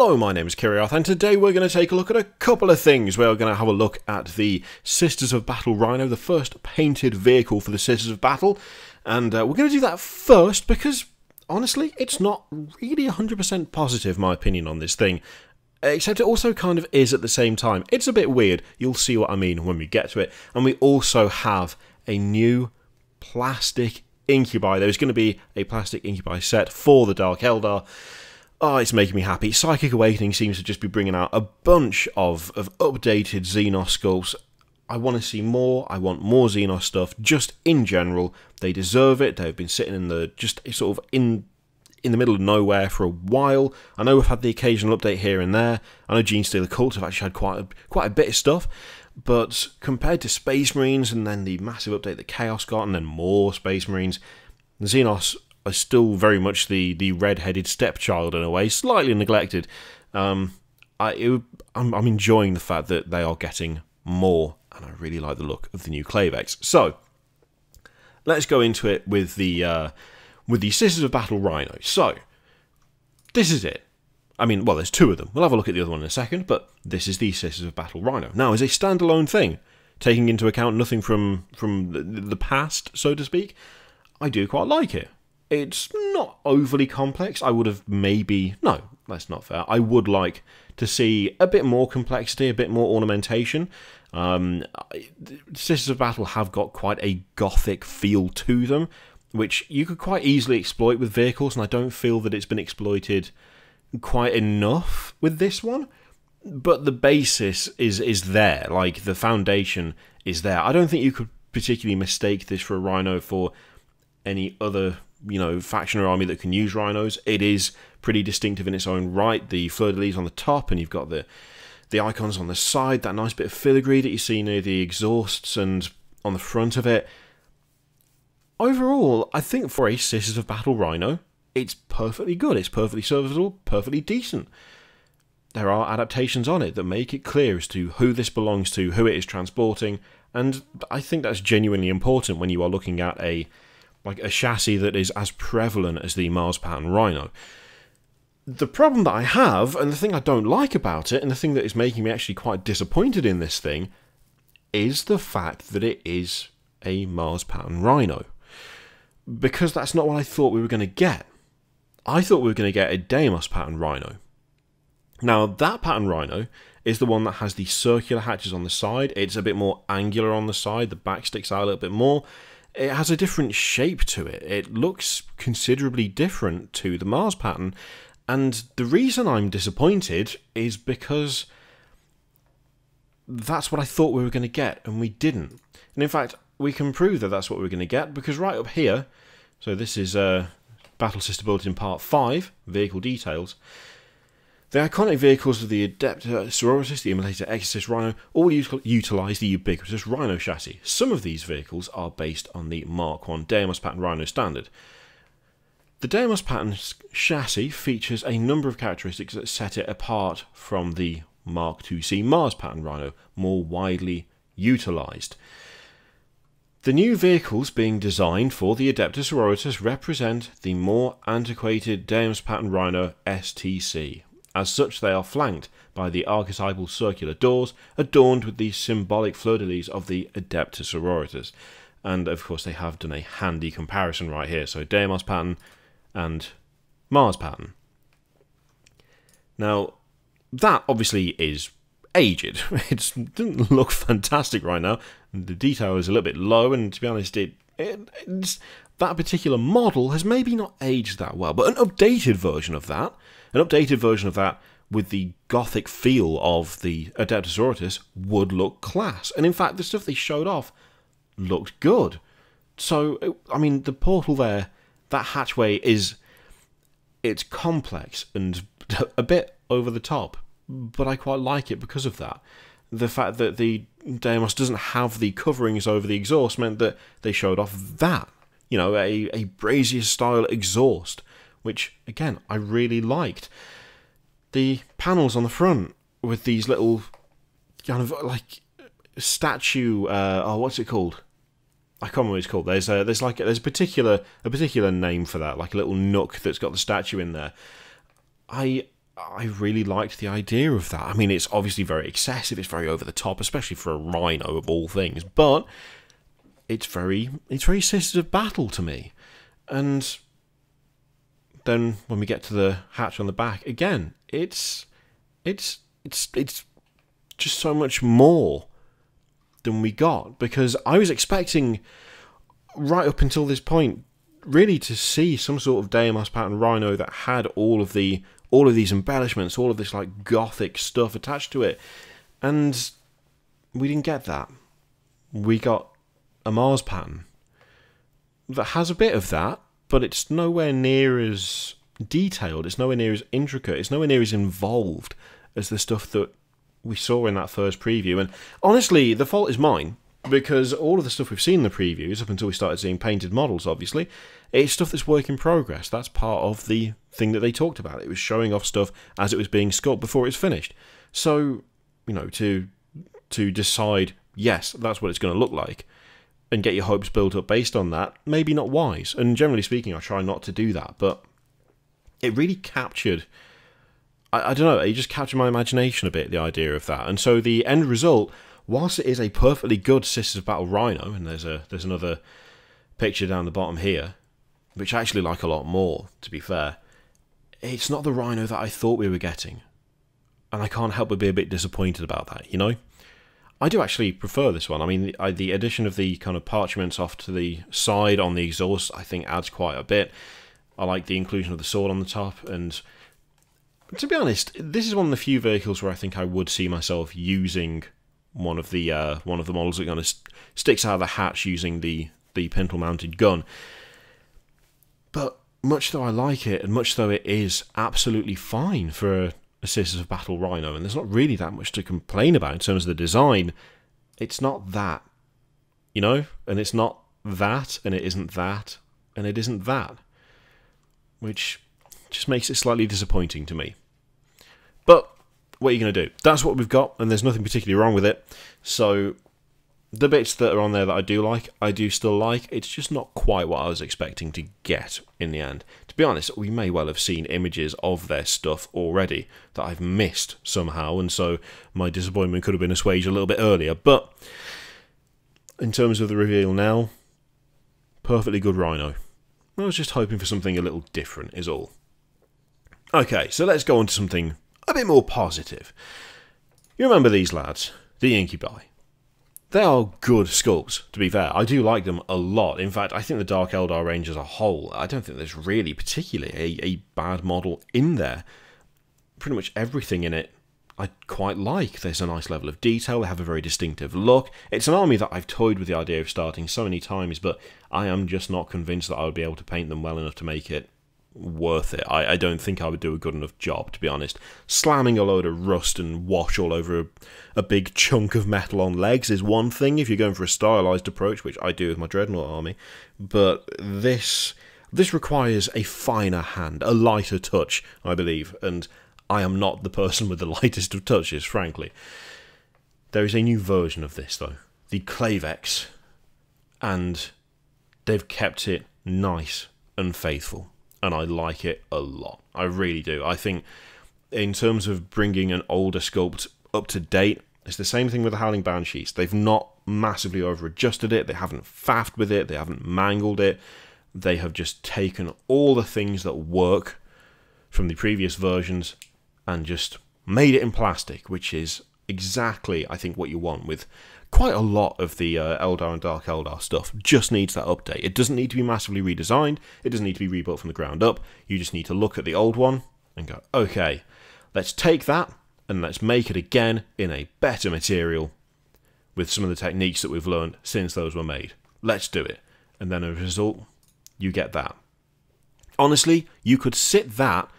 Hello, my name is Kiriath, and today we're going to take a look at a couple of things. We're going to have a look at the Sisters of Battle Rhino, the first painted vehicle for the Sisters of Battle, and we're going to do that first because, honestly, it's not really 100% positive, my opinion on this thing, except it also kind of is at the same time. It's a bit weird. You'll see what I mean when we get to it. And we also have a new plastic Incubi. There's going to be a plastic Incubi set for the Dark Eldar. Oh, it's making me happy. Psychic Awakening seems to just be bringing out a bunch of updated Xenos sculpts. I want to see more. I want more Xenos stuff, just in general. They deserve it. They've been sitting in the, just sort of in the middle of nowhere for a while. I know we've had the occasional update here and there. I know Genestealer Cults have actually had quite a bit of stuff. But compared to Space Marines and then the massive update that Chaos got and then more Space Marines, the Xenos are still very much the red-headed stepchild in a way, slightly neglected. I'm enjoying the fact that they are getting more, and I really like the look of the new Klaivex. So, let's go into it with the Sisters of Battle Rhino. So, this is it. I mean, well, there's two of them. We'll have a look at the other one in a second, but this is the Sisters of Battle Rhino. Now, as a standalone thing, taking into account nothing from the past, so to speak, I do quite like it. It's not overly complex. I would have maybe... No, that's not fair. I would like to see a bit more complexity, a bit more ornamentation. Sisters of Battle have got quite a gothic feel to them, which you could quite easily exploit with vehicles, and I don't feel that it's been exploited quite enough with this one. But the basis is there. Like, the foundation is there. I don't think you could particularly mistake this for a Rhino for any other, faction or army that can use Rhinos. It is pretty distinctive in its own right. The fleur-de-lis on the top, and you've got the icons on the side, that nice bit of filigree that you see near the exhausts and on the front of it. Overall, I think for a Sisters of Battle Rhino, it's perfectly good. It's perfectly serviceable, perfectly decent. There are adaptations on it that make it clear as to who this belongs to, who it is transporting, and I think that's genuinely important when you are looking at a chassis that is as prevalent as the Mars pattern Rhino. The problem that I have, and the thing I don't like about it, and the thing that is making me actually quite disappointed in this thing, is the fact that it is a Mars pattern Rhino. Because that's not what I thought we were going to get. I thought we were going to get a Deimos pattern Rhino. Now, that pattern Rhino is the one that has the circular hatches on the side. It's a bit more angular on the side. The back sticks out a little bit more. It has a different shape to it. It looks considerably different to the Mars pattern. And the reason I'm disappointed is because that's what I thought we were going to get, and we didn't. And in fact, we can prove that that's what we're going to get, because right up here, so this is Battle Sister Bulletin Part 5, Vehicle Details. The iconic vehicles of the Adeptus Sororitas, the Immolator Exorcist Rhino, all utilise the ubiquitous Rhino chassis. Some of these vehicles are based on the Mark I Deimos pattern Rhino standard. The Deimos pattern chassis features a number of characteristics that set it apart from the Mark IIc Mars pattern Rhino, more widely utilised. The new vehicles being designed for the Adeptus Sororitas represent the more antiquated Deimos pattern Rhino STC. As such, they are flanked by the archetypal circular doors, adorned with the symbolic fleur-de-lis of the Adeptus Sororitas. And, of course, they have done a handy comparison right here. So, Deimos pattern and Mars pattern. Now, that obviously is aged. It doesn't look fantastic right now. The detail is a little bit low, and to be honest, that particular model has maybe not aged that well. But an updated version of that, with the gothic feel of the Adeptus Sororitas would look class. And in fact, the stuff they showed off looked good. So, I mean, the portal there, that hatchway it's complex and a bit over the top, but I quite like it because of that. The fact that the Deimos doesn't have the coverings over the exhaust meant that they showed off that. A brazier-style exhaust, which, again, I really liked. The panels on the front with these little kind of, statue... what's it called? I can't remember what it's called. There's a particular name for that, like a little nook that's got the statue in there. I I really liked the idea of that. I mean, it's obviously very excessive, it's very over the top, especially for a Rhino of all things, but it's very Sisters of Battle to me. And then when we get to the hatch on the back, again, it's just so much more than we got, because I was expecting right up until this point really to see some sort of Deimos pattern Rhino that had all of these embellishments, all of this like gothic stuff attached to it, and we didn't get that. We got a Mars pattern that has a bit of that, but it's nowhere near as detailed, it's nowhere near as intricate, it's nowhere near as involved as the stuff that we saw in that first preview. And honestly, the fault is mine, because all of the stuff we've seen in the previews, up until we started seeing painted models, obviously, it's stuff that's work in progress. That's part of the thing that they talked about. It was showing off stuff as it was being sculpted before it's finished. So, you know, to decide, yes, that's what it's going to look like, and get your hopes built up based on that, maybe not wise. And generally speaking, I try not to do that, but it really captured... I don't know, it just captured my imagination a bit, the idea of that. And so the end result, whilst it is a perfectly good Sisters of Battle Rhino, and there's another picture down the bottom here, which I actually like a lot more, to be fair, it's not the Rhino that I thought we were getting. And I can't help but be a bit disappointed about that, you know? I do actually prefer this one. I mean, the addition of the kind of parchments off to the side on the exhaust, I think adds quite a bit. I like the inclusion of the sword on the top, and... to be honest, this is one of the few vehicles where I think I would see myself using one of the models that kind of sticks out of the hatch using the pintle-mounted gun. But much though I like it, and much though it is absolutely fine for a Sisters of Battle Rhino, and there's not really that much to complain about in terms of the design, it's not that, you know? And it's not that, and it isn't that, and it isn't that. Which just makes it slightly disappointing to me. But what are you going to do? That's what we've got, and there's nothing particularly wrong with it. So the bits that are on there that I do still like. It's just not quite what I was expecting to get in the end. To be honest, we may well have seen images of their stuff already that I've missed somehow, and so my disappointment could have been assuaged a little bit earlier. But in terms of the reveal now, perfectly good Rhino. I was just hoping for something a little different, is all. Okay, so let's go on to something a bit more positive. You remember these lads, the Incubi. They are good sculpts, to be fair. I do like them a lot. In fact, I think the Dark Eldar range as a whole, I don't think there's really particularly a bad model in there. Pretty much everything in it I quite like. There's a nice level of detail, they have a very distinctive look. It's an army that I've toyed with the idea of starting so many times, but I am just not convinced that I would be able to paint them well enough to make it worth it. I don't think I would do a good enough job, to be honest. Slamming a load of rust and wash all over a big chunk of metal on legs is one thing if you're going for a stylized approach, which I do with my Dreadnought army, but this requires a finer hand, a lighter touch, I believe, and I am not the person with the lightest of touches, frankly. There is a new version of this, though, the Klaivex, and they've kept it nice and faithful. And I like it a lot. I really do. I think in terms of bringing an older sculpt up to date, it's the same thing with the Howling Banshees. They've not massively over-adjusted it. They haven't faffed with it. They haven't mangled it. They have just taken all the things that work from the previous versions and just made it in plastic, which is exactly, I think, what you want with quite a lot of the Eldar and Dark Eldar stuff. Just needs that update. It doesn't need to be massively redesigned. It doesn't need to be rebuilt from the ground up. You just need to look at the old one and go, okay, let's take that and let's make it again in a better material with some of the techniques that we've learned since those were made. Let's do it. And then as a result, you get that. Honestly, you could sit that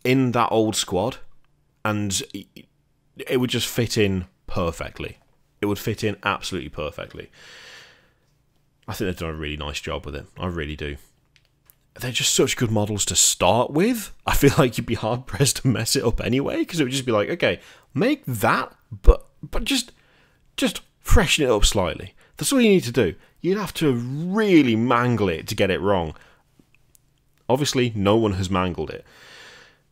in that old squad and it would just fit in perfectly. It would fit in absolutely perfectly. I think they've done a really nice job with it. I really do. They're just such good models to start with. I feel like you'd be hard-pressed to mess it up anyway, because it would just be like, okay, make that, but just freshen it up slightly. That's all you need to do. You'd have to really mangle it to get it wrong. Obviously, no one has mangled it.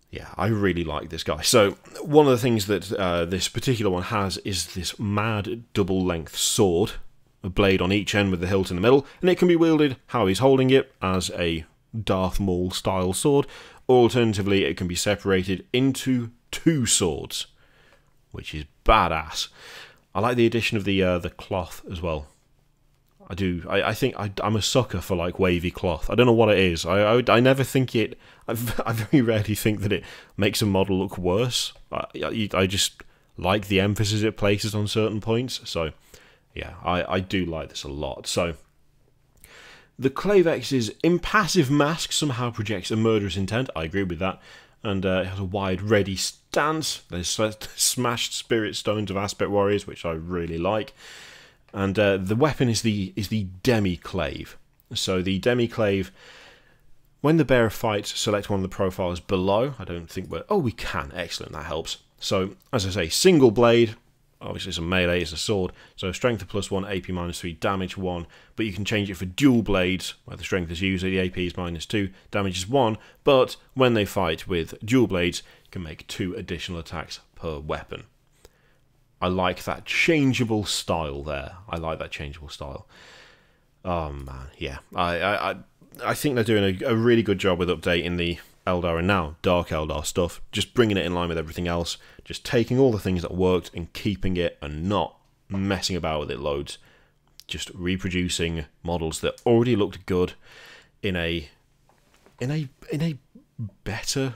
Yeah, I really like this guy. So, one of the things that this particular one has is this mad double-length sword, a blade on each end with the hilt in the middle, and it can be wielded how he's holding it, as a Darth Maul-style sword. Alternatively, it can be separated into 2 swords, which is badass. I like the addition of the cloth as well. I do. I think I'm a sucker for like wavy cloth. I don't know what it is. I never think it. I very rarely think that it makes a model look worse. I just like the emphasis it places on certain points. So yeah, I do like this a lot. So the Klaivex's impassive mask somehow projects a murderous intent. I agree with that. And it has a wide, ready stance. There's smashed spirit stones of aspect warriors, which I really like. And the weapon is the demi-clave. So the demi-clave, when the bearer fights, select one of the profiles below. I don't think we're... Oh, we can. Excellent, that helps. So, as I say, single blade. Obviously, it's a melee, it's a sword. So, strength of +1, AP -3, damage 1. But you can change it for dual blades, where the strength is used, the AP is -2, damage is 1. But when they fight with dual blades, you can make 2 additional attacks per weapon. I like that changeable style there. I like that changeable style. Oh man, yeah. I think they're doing a really good job with updating the Eldar and now Dark Eldar stuff. Just bringing it in line with everything else. Just taking all the things that worked and keeping it and not messing about with it loads. Just reproducing models that already looked good in a better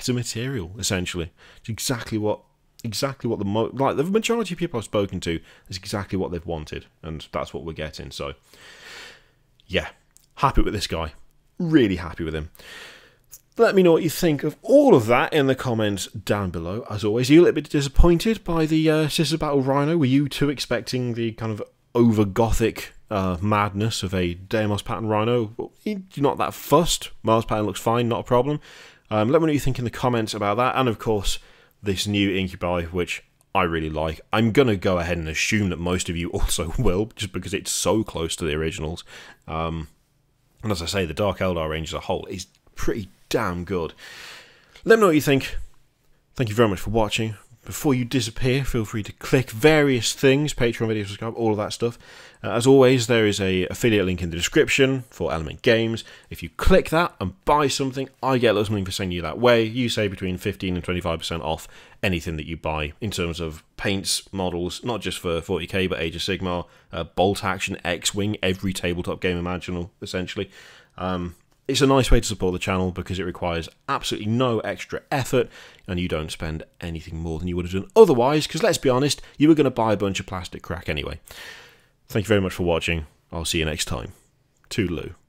material, essentially. It's exactly what the majority of people I've spoken to is exactly what they've wanted, and that's what we're getting. So yeah, happy with this guy, really happy with him. Let me know what you think of all of that in the comments down below. As always, are you a little bit disappointed by the Sisters of Battle Rhino? Were you too expecting the kind of over gothic madness of a Deimos pattern Rhino? Well, you're not that fussed. Mars pattern looks fine, not a problem. Let me know what you think in the comments about that, and of course this new Incubi, which I really like. I'm going to go ahead and assume that most of you also will, just because it's so close to the originals. And as I say, the Dark Eldar range as a whole is pretty damn good. Let me know what you think. Thank you very much for watching. Before you disappear, feel free to click various things, Patreon, video, subscribe, all of that stuff. As always, there is an affiliate link in the description for Element Games. If you click that and buy something, I get a little money for sending you that way. You save between 15 and 25% off anything that you buy in terms of paints, models, not just for 40k, but Age of Sigmar, Bolt Action, X-Wing, every tabletop game imaginable, essentially. It's a nice way to support the channel because it requires absolutely no extra effort and you don't spend anything more than you would have done otherwise, because let's be honest, you were going to buy a bunch of plastic crack anyway. Thank you very much for watching. I'll see you next time. Toodaloo.